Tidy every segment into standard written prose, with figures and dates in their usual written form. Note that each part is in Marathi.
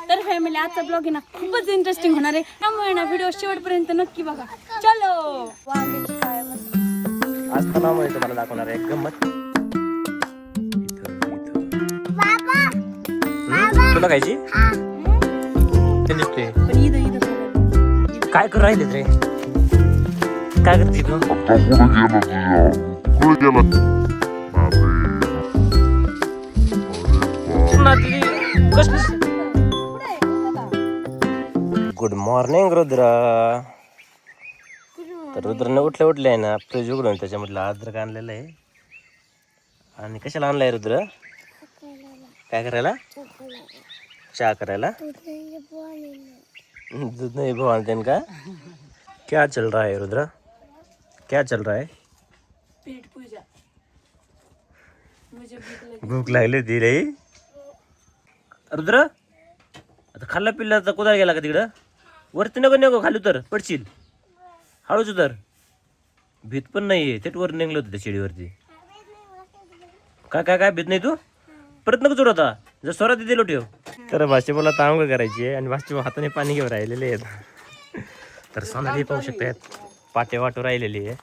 तर फॅमिली आजचा ब्लॉग आहे ना खूपच इंटरेस्टिंग होणार आहे, त्यामुळे ना व्हिडिओ शेवटपर्यंत नक्की बघा. चलो वांग्याची काय मस्त आज तलावामध्ये तुम्हाला दाखवणार आहे गंमत. तुला खायची ते दिसते पण इथं काय करू राहिले रे? काय करते तू? Good morning Rudra. तर रुद्रने उठले आहे ना फ्रीज उघडून त्याच्यामधलं अद्रक आणलेलं आहे. आणि कशाला आणलंय रुद्र? काय करायला? चहा करायला. दूध नहीं भवान का? क्या चल रहा है रुद्र? क्या चल रहा है? पेट पूजा. भूक लागली होती रे रुद्र. आता खाल्ला पिल्ला तर कुठं गेला का तिकडं? वरती नको खाली उतर, पडशील. हळूच उतर. भीत पण नाहीये, थेट वर निघलं होतं त्या शिडीवरती. काय भीत नाही तू? परत नको चढ होता, जर स्वरात दिलो ठेव. तर भाषेला तांग करायची आहे आणि भाषे हाताने पाणी घेऊन राहिलेले आहेत. तर सोनाली पाहू शकतात पाटे वाटू राहिलेली आहे.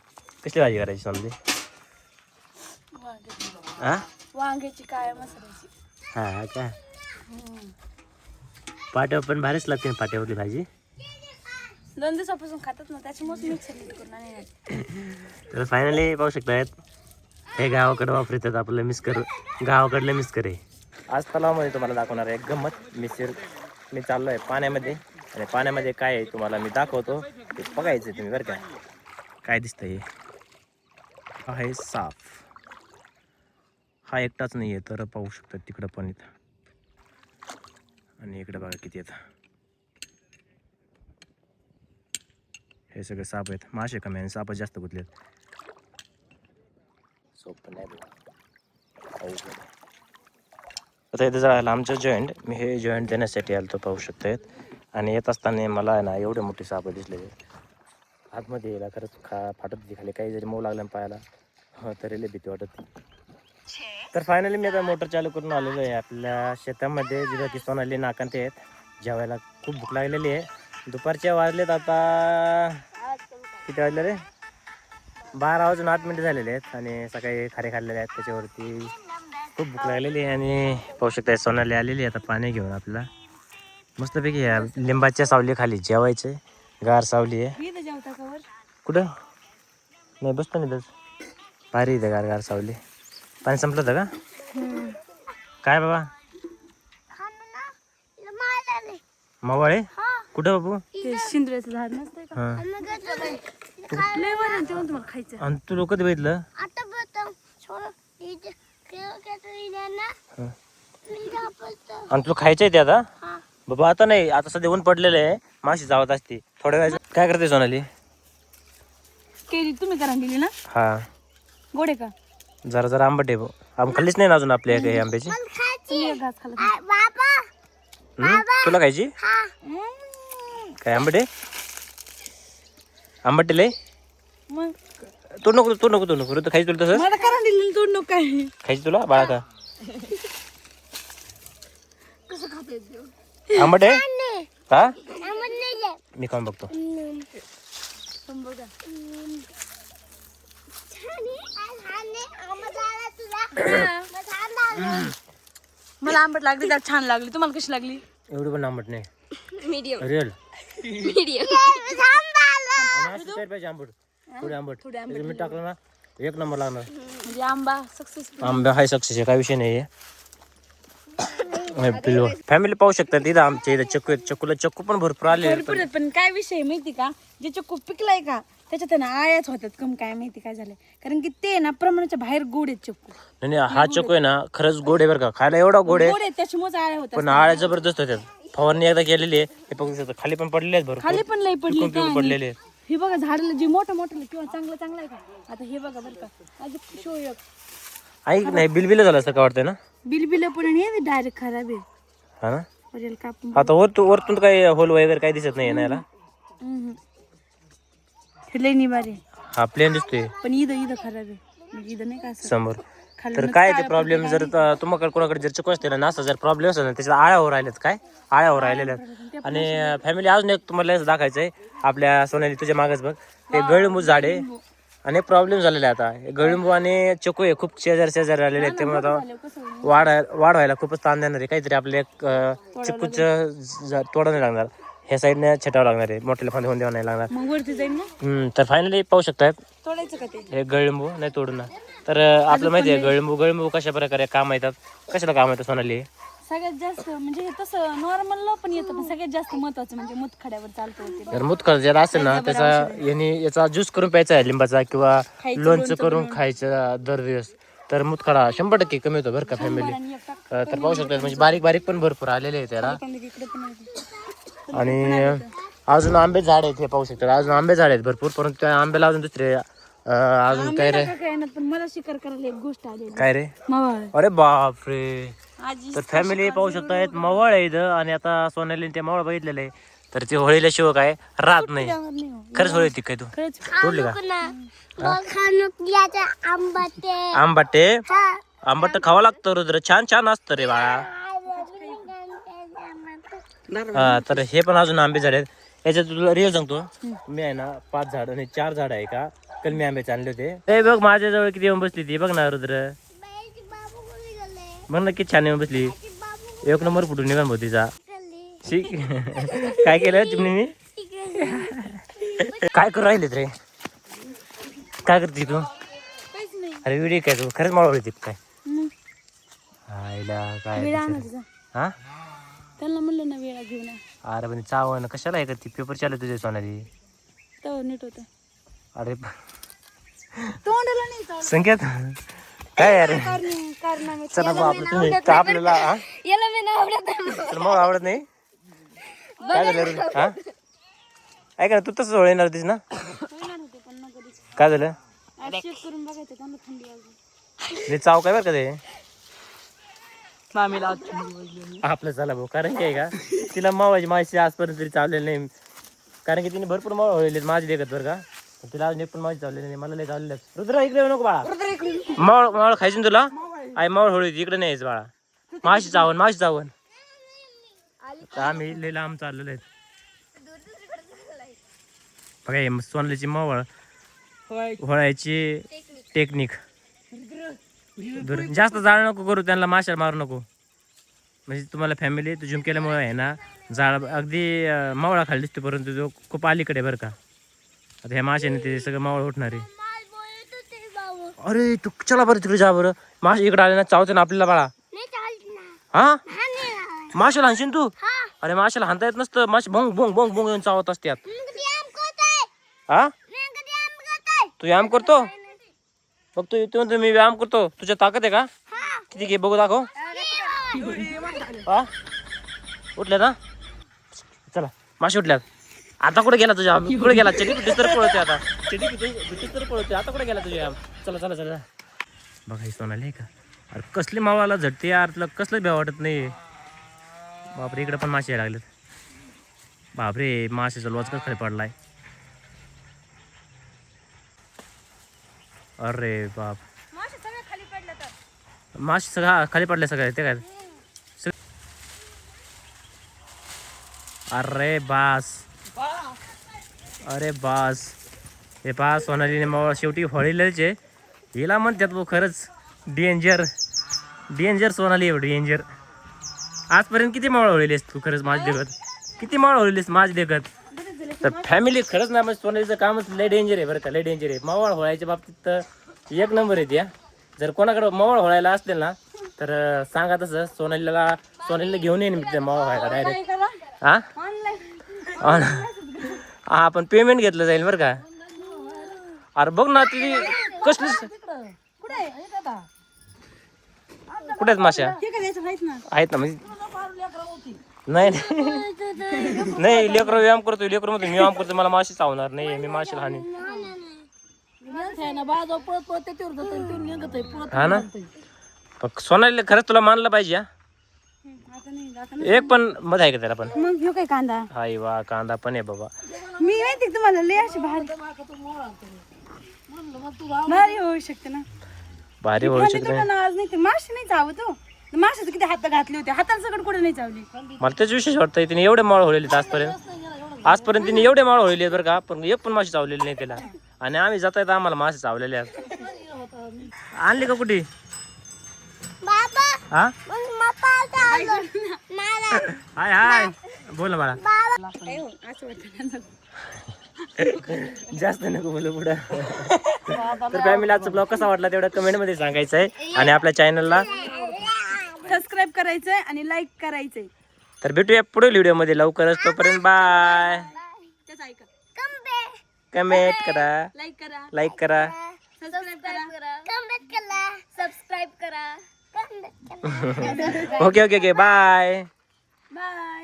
कसली भाजी करायची सोनाली? हा वांग्याची काय मसाल्याची. हा का? पाट्यावर पण भारीच लागते पाट्यावरली भाजी. 2 दिवसापासून खातात ना, त्याच्यामुळे मिक्सर करून आणले. तर फायनली पाहू शकतात हे गावाकडे वापरतात आपलं मिस्कर. गावाकडलं मिस्कर आहे. आज तलावामध्ये तुम्हाला दाखवणार आहे गंमत. मी चाललो आहे पाण्यामध्ये आणि पाण्यामध्ये काय आहे तुम्हाला मी दाखवतो, ते बघायचं तुम्ही बरं का. काय दिसतंय? हा आहे साफ. हा एकटाच नाही आहे, तर पाहू शकतात तिकडं पण इथं. आणि इकडे बघा किती येतं. हे सगळे साप आहेत. मासे कमी आणि साप जास्त गुतलेत. सोप नाही आता इथं जायला आमचं जॉईंट. मी हे जॉईंट देण्यासाठी आलो तो पाहू शकतात. आणि येत असताना मला आहे ना एवढे मोठे साप दिसले. आतमध्ये यायला खरंच फाटत होती खाली. काही जरी मऊ लागलं पायाला तरी लय भीती वाटत. तर फायनली मी आता मोटर चालू करून आलेलो आहे आपल्या शेतामध्ये, जिथं की सोनाली नाकांत आहेत. जेवायला खूप भूक लागलेली आहे. दुपारच्या वाजलेत आता किती वाजले रे? 12:08 झालेले आहेत. आणि सकाळी खारे खाल्लेले आहेत, त्याच्यावरती खूप भूक लागलेली आहे. आणि पाहू शकता सोनाली आलेली आहे आता पाणी घेऊन आपल्याला. मस्तपैकी या लिंबाच्या सावली खाली जेवायचे. गार सावली आहे. कुठं नाही बसतो नाही बस. भारी इथं गार सावली. पाणी संपलं होतं का? काय बाबा मवाळे कुठं बाबू? शिंद्रेचं झाड नसतंय का? तुम्हाला खायचं. आणि तू लोक बघितलं? आणि तुला खायचंय ते आता? बाबा आता नाही, आता सध्या ऊन पडलेलं आहे. माशी जावत असते थोड्या वेळ. काय करते सोनाली? केळी तुम्ही करा दिली ना? हा गोडे का? जरा आंबट आहे. आंब खाल्लीच नाही ना अजून आपल्या काही आंब्याची. तुला खायची काय? आंबट आहे? आंबट लय? मग तू नको खायची तुला तसं? मला करा दिली तोड नको काय खायची तुला बाळा का? कसं खाते? आंबट आहे का? मी खाऊन बघतो. मला आंबट लागली, त्यात छान लागली. तुम्हाला कशी लागली? एवढी पण आंबट नाही. मीडियम. Real medium. आंबट थोडी आंबट. मी टाकलं ना 1 नंबर लागणार. म्हणजे आंबा सक्सेसफुल. आंबा हाय सक्सेस आहे, काय विषय नाही आहे. फॅमिली पाहू शकता तिथं आमच्या इथं चक्कू आहेत. चक्कू पण भरपूर आले. पण काय विषय माहिती का, जे चक्कू पिकलाय का त्याच्यात आहे ना आळ्याच होतात कम. काय माहिती काय झालंय, कारण की ते ना प्रमाणाच्या बाहेर गोड आहेत चक्कू. नाही हा चक्कू आहे ना खरंच गोड आहे बरं का. खायला एवढा गोड आहे, त्याच्यामुळे आळ्या होतात. पण आळ्या जबरदस्त होत्यात. फवारणी एकदा केलेली आहे. हे बघू शकता खाली पण पडलेले आहेत भरपूर. खाली पण लई पडले पडलेले. हे बघा झाडाला जे मोठं किंवा चांगलं आहे का. आता हे बघा बरं का, शो एक ऐक नाही बिलबिल झालं असं का वाटतंय ना? बिलबिल पण डायरेक्ट खराब आहे. हा ना. कापून आता वरतून काही होल वगैरे काही दिसत नाही ना याला. हे लई निबार आहे. हा प्लेन दिसतोय पण इथं खराब आहे. म्हणजे इथं नाही का असं समोर. खाल्लं तर काय ते प्रॉब्लेम जर तुम्हाला कोणाकडे जर चुकू असते ना असं जर प्रॉब्लेम असेल ना त्याच्यात आळ्यावर राहिलेत काय आळ्यावर राहिलेल्या आहेत. आणि फॅमिली अजून एक तुम्हाला दाखवायचं आहे आपल्या सोन्याली तुझ्या मागच बघ हे गळलिंबू झाड आहे. आणि प्रॉब्लेम झालेले आता गळलिंबू आणि चकू हे खूप शेजारी आलेले आहेत त्यामुळे आता वाढवायला खूपच ताण देणार आहे. काहीतरी आपले एक चिकूचं तोडा नाही लागणार ह्या साईडने छटावं लागणार आहे मोठ्याला फांदे होऊन द्यावं नाही लागणार. मग वरती जाईल ना तर फायनली पाहू शकतात तोडायचं का ते हे गळलिंबू नाही तोडून ना. तर आपलं माहिती आहे गळलिंबू कशा प्रकारे काम येतात कशाला काम येतं सोनाली. सगळ्यात जास्त म्हणजे हे तसं नॉर्मल पण येतं पण सगळ्यात जास्त महत्वाचं म्हणजे मुतखड्यावर चालतं ते. जर मुतखड जर असेल ना त्याचा याचा ज्यूस करून प्यायचा आहे लिंबाचा किंवा लोणचं करून खायचं दर दिवस तर मुतखडा 100% कमी होतो बरं का फॅमिली. तर पाहू शकतात म्हणजे बारीक पण भरपूर आलेले आहेत त्याला. आणि अजून आंबे झाड आहेत हे पाहू शकतात अजून आंबे झाड आहेत भरपूर परंतु त्या आंब्याला अजून दुसरे अजून काय रे पण मला शिकार करायला एक गोष्ट आली काय रे मावळ अरे बापरे. आजी तर फॅमिली पाहू शकतायत मवळ आहे इथं आणि आता सोनाली ते मवळ बघितलेलं आहे तर ते होळील्याशिवाय काय राहत नाही. खरंच होळी होती काय तू तोडली का आंबट खावं लागतं रुद्र छान असतं रे बाळा. हा तर हे पण अजून आंबे झाड आहेत याच्यात तुला रिअल सांगतो मी आहे ना 5 झाड आणि 4 झाड आहे का कलमी आंब्याचे आणले होते. ते बघ माझ्याजवळ किती येऊन बसली ती बघ ना रुद्र बघ ना किती छान येऊन बसली 1 नंबर फुटून निघाल भाऊ तिचा. शिक काय केलं चिमणीने काय करू राहिले रे काय करते तू अरे व्हिडिओ काय तू खरंच मला ओळखते काय आईला काय हा त्यांना म्हणलं ना वेळा घेऊन अरे पण चावण कशाला आहे का ती पेपर चालू तुझ्या सोनाली तर नीट होतं अरे तोंडाला नाही संकेत काय यार चला बाप तुम्ही आपल्याला तर मग आवडत नाही काय झालं हा ऐक ना तू तसंच होळ येणार होतीस ना काय झालं करून बघायचं त्यांना थंडी वाजली चाव काय बरं का ते आपलं चला भाऊ कारण काय का तिला मावायची माशी आजपर्यंत तरी चावलेली नाही कारण की तिने भरपूर मावळ होईल माझी देखत बरं का तिला अजून एक पण माझी चावलेली नाही मला लय चावलेलं रुद्र इकडे येऊ नको बाळा मावळ खायची ना तुला आई मावळ होळी इकडे नाही यायचं बाळा माशी चावण आम्ही लय लांब चाललेलो आहेत बघा सोनल्याची मावळ होळायची टेक्निक जास्त जाळ नको करू त्यांना माशा मारू नको म्हणजे तुम्हाला फॅमिली तू झुम केल्यामुळे आहे ना जाळ अगदी मावळा खाली दिसतो परंतु तो खूप अलीकडे बरं का आता ह्या माशाने ते सगळं मावळ उठणार आहे. अरे तू चला बरं तिकडे जा बरं माश इकडे आले ना चावते ना आपल्याला बाळा हा माशाला हाणशील तू अरे माशाला हाणता येत नसतं माश भोंग भोंग भोंग भोंग येऊन चावत असतात हा तू व्यायाम करतो बघ तू मी व्यायाम करतो तुझ्या ताकद आहे का किती घे बघू दाखव हा उठल्या ना चला माशी उठल्यात आता कुठे गेला तुझ्या कुठे गेला चटी पिटीस तर पळतोय आता चटी पिटीस तर पळतोय आता कुठे गेला तुझ्या चला बघा ही सोनाली का अरे कसली मावाला झटते यार तुला कसलं भ्या वाटत नाही बापरे इकडे पण मासे यायला लागलेत बापरे माशाचा लोच कसं खाली पडलाय अरे बाप मासे सगळं खाली पडले सगळे ते काय अरे बास हे पा सोनालीने मग शेवटी होळीलाचे हिला म्हणतात भाऊ खरंच डेंजर सोनाली एवढी डेंजर आजपर्यंत किती मावळ होळीलेस तू खरंच माझी देखत किती मावळ होळीलेस माझी देखत तर फॅमिली खरंच ना म्हणजे सोनालीचं कामच लय डेंजर आहे बरं का लय डेंजर आहे मावळ होळायच्या बाबतीत तर 1 नंबर आहे त्या जर कोणाकडे मावळ होळायला असतील ना तर सांगा तसं सोनालीला घेऊन येईन मी मावळ व्हायला डायरेक्ट हा पण पेमेंट घेतलं जाईल बरं का अरे बघ ना तुझी कसली कुठे आहेत माश्या आहेत ना म्हणजे नाही लेकरं व्यायाम करतो लेकरं म्हणतो मी व्यायाम करतो मला माशी चावणार नाही मी माशी हानी हा ना सोनालीला खरंच तुला मानलं पाहिजे एक पण मध आहे का त्याला पण मग घेऊ काय कांदा हाय वा कांदा पण आहे बाबा मी माहिती तुम्हाला लय अशी भारी होऊ शकते ना भारी भविष्यात काय आज नाही मासे नाही चावत हो. माशाचं किती हात घातले होते, हाताला सगळं कुठे नाही चावली. मला त्याच विशेष वाटतं तिने एवढे माळ होळले आजपर्यंत तिने एवढे माळ होळले बरं का, पण एक पण मासे चावलेले नाही त्याला. आणि आम्ही जाता येत आम्हाला मासे चावलेले आहेत. आणले का कुठे हा हाय हाय बोल ना मला. जास्त नको बोलू पुढं. तर फॅमिली आजचा ब्लॉग कसा वाटला तेवढा कमेंट मध्ये सांगायचं आहे आणि आपल्या चॅनलला सबस्क्राईब करायचंय आणि लाईक करायचंय. तर भेटूया पुढील व्हिडिओ मध्ये लवकरच. तोपर्यंत बाय. कमेंट करा, लाईक करा, सबस्क्राईब करा. Okay okay okay bye. Bye.